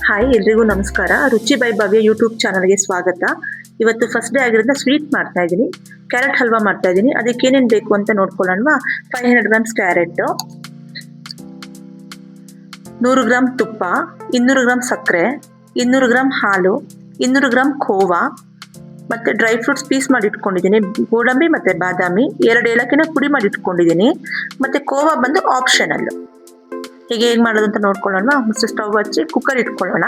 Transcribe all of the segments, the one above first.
Hi, ಎಲ್ರಿಗೂ ನಮಸ್ಕಾರ. ರುಚಿ ಬೈ ಭವ್ಯ ಯೂಟ್ಯೂಬ್ ಚಾನಲ್ಗೆ ಸ್ವಾಗತ. ಇವತ್ತು ಫಸ್ಟ್ ಡೇ ಆಗಿರೋದ್ರಿಂದ ಸ್ವೀಟ್ ಮಾಡ್ತಾ ಇದ್ದೀನಿ. ಕ್ಯಾರೆಟ್ ಹಲ್ವಾ ಮಾಡ್ತಾ ಇದ್ದೀನಿ. ಅದಕ್ಕೆ ಏನೇನು ಬೇಕು ಅಂತ ನೋಡ್ಕೊಳ್ಳೋಣ. 500 ಗ್ರಾಮ್ಸ್ ಕ್ಯಾರೆಟ್, 100 ಗ್ರಾಮ್ ತುಪ್ಪ, 200 ಗ್ರಾಮ್ ಸಕ್ಕರೆ, 200 ಗ್ರಾಮ್ ಹಾಲು, 200 ಗ್ರಾಮ್ ಖೋವಾ, ಮತ್ತೆ ಡ್ರೈ ಫ್ರೂಟ್ಸ್ ಪೀಸ್ ಮಾಡಿ ಇಟ್ಕೊಂಡಿದ್ದೀನಿ. ಗೋಡಂಬಿ ಮತ್ತೆ ಬಾದಾಮಿ, 2 ಏಲಕ್ಕಿನ ಪುಡಿ ಮಾಡಿ ಇಟ್ಕೊಂಡಿದ್ದೀನಿ. ಮತ್ತೆ ಖೋವಾ ಬಂದು ಆಪ್ಷನಲ್. ಹೇಗೆ ಮಾಡೋದು ಅಂತ ನೋಡ್ಕೊಳ್ಳೋಣ. ಮತ್ತೆ ಸ್ಟವ್ ಹಚ್ಚಿ ಕುಕ್ಕರ್ ಇಟ್ಕೊಳ್ಳೋಣ.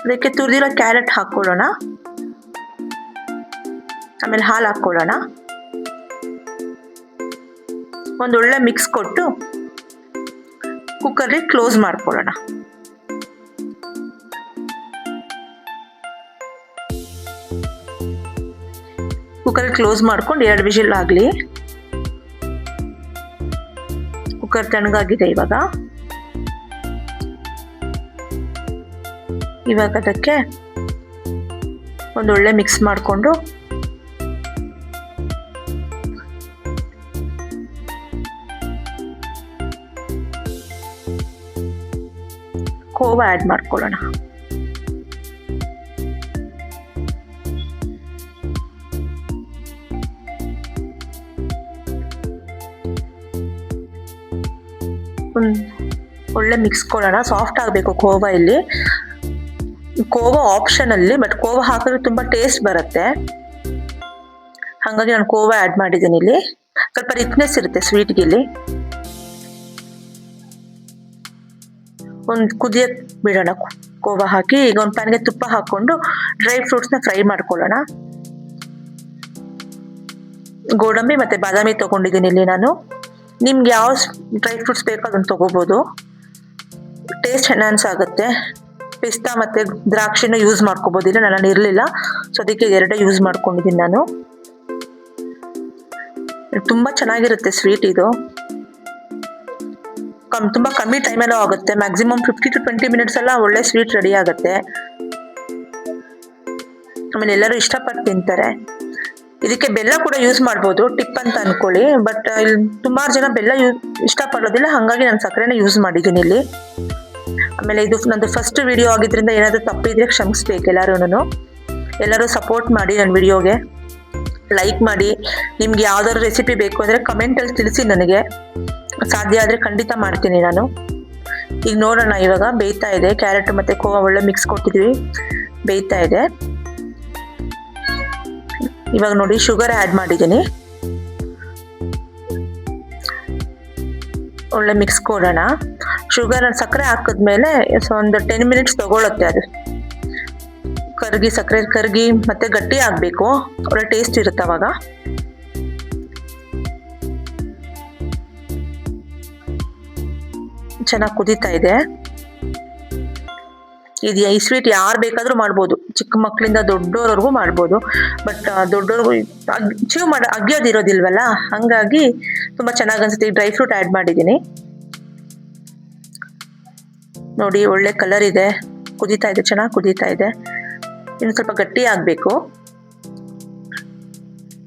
ಅದಕ್ಕೆ ತುರಿದಿರೋ ಕ್ಯಾರೆಟ್ ಹಾಕ್ಕೊಳ್ಳೋಣ. ಆಮೇಲೆ ಹಾಲು ಹಾಕ್ಕೊಳ್ಳೋಣ. ಒಂದೊಳ್ಳೆ ಮಿಕ್ಸ್ ಕೊಟ್ಟು ಕುಕ್ಕರ್ಗೆ ಕ್ಲೋಸ್ ಮಾಡ್ಕೊಳ್ಳೋಣ. ಕುಕ್ಕರ್ ಕ್ಲೋಸ್ ಮಾಡ್ಕೊಂಡು 2 ವಿಷಲ್ ಆಗಲಿ. ಕುಕ್ಕರ್ ತಣ್ಣಗಾಗಿದೆ. ಇವಾಗ ಅದಕ್ಕೆ ಒಂದೊಳ್ಳೆ ಮಿಕ್ಸ್ ಮಾಡಿಕೊಂಡು ಖೋವಾ ಆ್ಯಡ್ ಮಾಡ್ಕೊಳ್ಳೋಣ. ಒಳ್ಳೆ ಮಿಕ್ಸ್ ಕೊಡೋಣ. ಸಾಫ್ಟ್ ಆಗಬೇಕು ಖೋವಾ. ಇಲ್ಲಿ ಖೋವಾ ಆಪ್ಷನಲ್ಲಿ, ಬಟ್ ಖೋವಾ ಹಾಕಿದ್ರೆ ತುಂಬ ಟೇಸ್ಟ್ ಬರುತ್ತೆ. ಹಾಗಾಗಿ ನಾನು ಖೋವಾ ಆ್ಯಡ್ ಮಾಡಿದ್ದೀನಿ. ಇಲ್ಲಿ ಸ್ವಲ್ಪ ರಿಚ್ನೆಸ್ ಇರುತ್ತೆ ಸ್ವೀಟ್ಗೆ. ಇಲ್ಲಿ ಒಂದು ಕುದಿಯಕ್ಕೆ ಬಿಡೋಣ. ಖೋವಾ ಹಾಕಿ ಈಗ ಒಂದು ಪ್ಯಾನ್ಗೆ ತುಪ್ಪ ಹಾಕ್ಕೊಂಡು ಡ್ರೈ ಫ್ರೂಟ್ಸ್ನ ಫ್ರೈ ಮಾಡ್ಕೊಳ್ಳೋಣ. ಗೋಡಂಬಿ ಮತ್ತು ಬಾದಾಮಿ ತೊಗೊಂಡಿದ್ದೀನಿ ಇಲ್ಲಿ ನಾನು. ನಿಮ್ಗೆ ಯಾವ ಡ್ರೈ ಫ್ರೂಟ್ಸ್ ಬೇಕೋ ಅದನ್ನು ತೊಗೋಬೋದು. ಟೇಸ್ಟ್ ಎನ್ಹಾನ್ಸ್ ಆಗುತ್ತೆ. ಪಿಸ್ತಾ ಮತ್ತು ದ್ರಾಕ್ಷಿನ ಯೂಸ್ ಮಾಡ್ಕೋಬೋದು. ಇಲ್ಲ ನಾನು ಇರಲಿಲ್ಲ, ಸೊ ಅದಕ್ಕೆ 2 ಯೂಸ್ ಮಾಡ್ಕೊಂಡಿದ್ದೀನಿ ನಾನು. ತುಂಬ ಚೆನ್ನಾಗಿರುತ್ತೆ ಸ್ವೀಟ್ ಇದು. ತುಂಬ ಕಮ್ಮಿ ಟೈಮಲ್ಲೂ ಆಗುತ್ತೆ. ಮ್ಯಾಕ್ಸಿಮಮ್ 15 to 20 ಮಿನಿಟ್ಸ್ ಎಲ್ಲ ಒಳ್ಳೆ ಸ್ವೀಟ್ ರೆಡಿ ಆಗುತ್ತೆ. ಆಮೇಲೆ ಎಲ್ಲರೂ ಇಷ್ಟಪಟ್ಟು ತಿಂತಾರೆ. ಇದಕ್ಕೆ ಬೆಲ್ಲ ಕೂಡ ಯೂಸ್ ಮಾಡ್ಬೋದು, ಟಿಪ್ ಅಂತ ಅನ್ಕೊಳ್ಳಿ. ಬಟ್ ಇಲ್ಲಿ ಸುಮಾರು ಜನ ಬೆಲ್ಲ ಇಷ್ಟಪಡೋದಿಲ್ಲ, ಹಾಗಾಗಿ ನಾನು ಸಕ್ಕರೆನ ಯೂಸ್ ಮಾಡಿದ್ದೀನಿ ಇಲ್ಲಿ. ಆಮೇಲೆ ಇದು ನಂದು ಫಸ್ಟ್ ವಿಡಿಯೋ ಆಗಿದ್ದರಿಂದ ಏನಾದರೂ ತಪ್ಪಿದ್ರೆ ಕ್ಷಮಿಸ್ಬೇಕು ಎಲ್ಲರೂ ಸಪೋರ್ಟ್ ಮಾಡಿ ನನ್ನ ವಿಡಿಯೋಗೆ. ಲೈಕ್ ಮಾಡಿ. ನಿಮ್ಗೆ ಯಾವ್ದಾದ್ರು ರೆಸಿಪಿ ಬೇಕು ಅಂದರೆ ಕಮೆಂಟಲ್ಲಿ ತಿಳಿಸಿ. ನನಗೆ ಸಾಧ್ಯ ಆದರೆ ಖಂಡಿತ ಮಾಡ್ತೀನಿ ನಾನು. ಈಗ ನೋಡೋಣ. ಇವಾಗ ಬೇಯ್ತಾ ಇದೆ. ಕ್ಯಾರೆಟ್ ಮತ್ತು ಖೋವಾ ಒಳ್ಳೆ ಮಿಕ್ಸ್ ಕೊಟ್ಟಿದ್ವಿ, ಬೇಯ್ತಾ ಇದೆ. ಇವಾಗ ನೋಡಿ ಶುಗರ್ ಆ್ಯಡ್ ಮಾಡಿದ್ದೀನಿ. ಒಳ್ಳೆ ಮಿಕ್ಸ್ ಕೊಡೋಣ. ಸಕ್ಕರೆ ಹಾಕಿದ್ಮೇಲೆ ಒಂದು 10 ಮಿನಿಟ್ಸ್ ತಗೊಳುತ್ತೆ. ಅದು ಸಕ್ಕರೆ ಕರಗಿ ಮತ್ತೆ ಗಟ್ಟಿ ಆಗಬೇಕು. ಒಳ್ಳೆ ಟೇಸ್ಟ್ ಇರುತ್ತೆ ಅವಾಗ. ಚೆನ್ನಾಗಿ ಕುದೀತಾ ಇದೆ. ಈ ಸ್ವೀಟ್ ಯಾರು ಬೇಕಾದರೂ ಮಾಡ್ಬೋದು. ಚಿಕ್ಕ ಮಕ್ಕಳಿಂದ ದೊಡ್ಡೋರ್ವರೆಗೂ ಮಾಡ್ಬೋದು. ಬಟ್ ದೊಡ್ಡೋರ್ಗೂ ಅಗಿಯೋದಿರೋದಿಲ್ವಲ್ಲ, ಹಾಗಾಗಿ ತುಂಬ ಚೆನ್ನಾಗಿ ಅನ್ಸುತ್ತೆ. ಡ್ರೈ ಫ್ರೂಟ್ ಆ್ಯಡ್ ಮಾಡಿದ್ದೀನಿ ನೋಡಿ. ಒಳ್ಳೆ ಕಲರ್ ಇದೆ. ಕುದೀತಾ ಇದೆ, ಚೆನ್ನಾಗಿ ಕುದೀತಾ ಇದೆ. ಇನ್ನು ಸ್ವಲ್ಪ ಗಟ್ಟಿ ಆಗಬೇಕು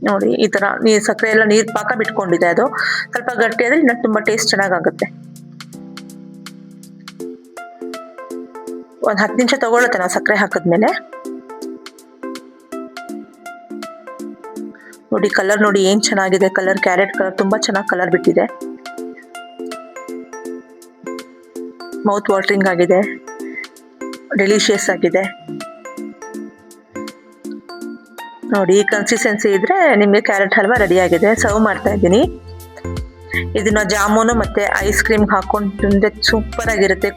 ನೋಡಿ. ಈ ಥರ ಸಕ್ಕರೆ ಎಲ್ಲ ನೀರು ಪಾಕ ಬಿಟ್ಕೊಂಡಿದೆ. ಅದು ಸ್ವಲ್ಪ ಗಟ್ಟಿ ಆದರೆ ಇನ್ನು ತುಂಬ ಟೇಸ್ಟ್ ಚೆನ್ನಾಗಾಗುತ್ತೆ. ಒಂದು 10 ನಿಮಿಷ ತಗೊಳುತ್ತೆ ನಾವು ಸಕ್ಕರೆ ಹಾಕಿದ್ಮೇಲೆ. ನೋಡಿ ಕಲರ್ ನೋಡಿ ಏನು ಚೆನ್ನಾಗಿದೆ. ಕ್ಯಾರೆಟ್ ಕಲರ್ ತುಂಬ ಚೆನ್ನಾಗಿ ಕಲರ್ ಬಿಟ್ಟಿದೆ. ಮೌತ್ ವಾಟರಿಂಗ್ ಆಗಿದೆ, ಡೆಲಿಷಿಯಸ್ ಆಗಿದೆ ನೋಡಿ. ಈ ಕನ್ಸಿಸ್ಟೆನ್ಸಿ ಇದ್ರೆ ನಿಮಗೆ ಕ್ಯಾರೆಟ್ ಹಲ್ವಾ ರೆಡಿ ಆಗಿದೆ. ಸರ್ವ್ ಮಾಡ್ತಾ ಇದ್ದೀನಿ. ಇದನ್ನ ಜಾಮೂನು ಮತ್ತೆ ಐಸ್ ಕ್ರೀಮ್ ಹಾಕೊಂಡು ತಿಂದ್ರೆ ಸೂಪರ್ ಆಗಿರುತ್ತೆ.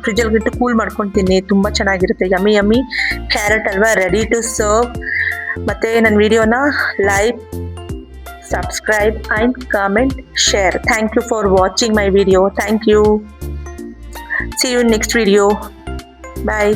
ಫ್ರಿಜ್ಜಲ್ಲಿ ಇಟ್ಟು ಕೂಲ್ ಮಾಡ್ಕೊಂಡು ತಿನ್ನಿ, ತುಂಬ ಚೆನ್ನಾಗಿರುತ್ತೆ. Yummy carrot halwa ready to serve. ಮತ್ತೆ ನನ್ನ ವಿಡಿಯೋನ like, subscribe and comment, share. Thank you for watching my video. Thank you. See you in next video. Bye.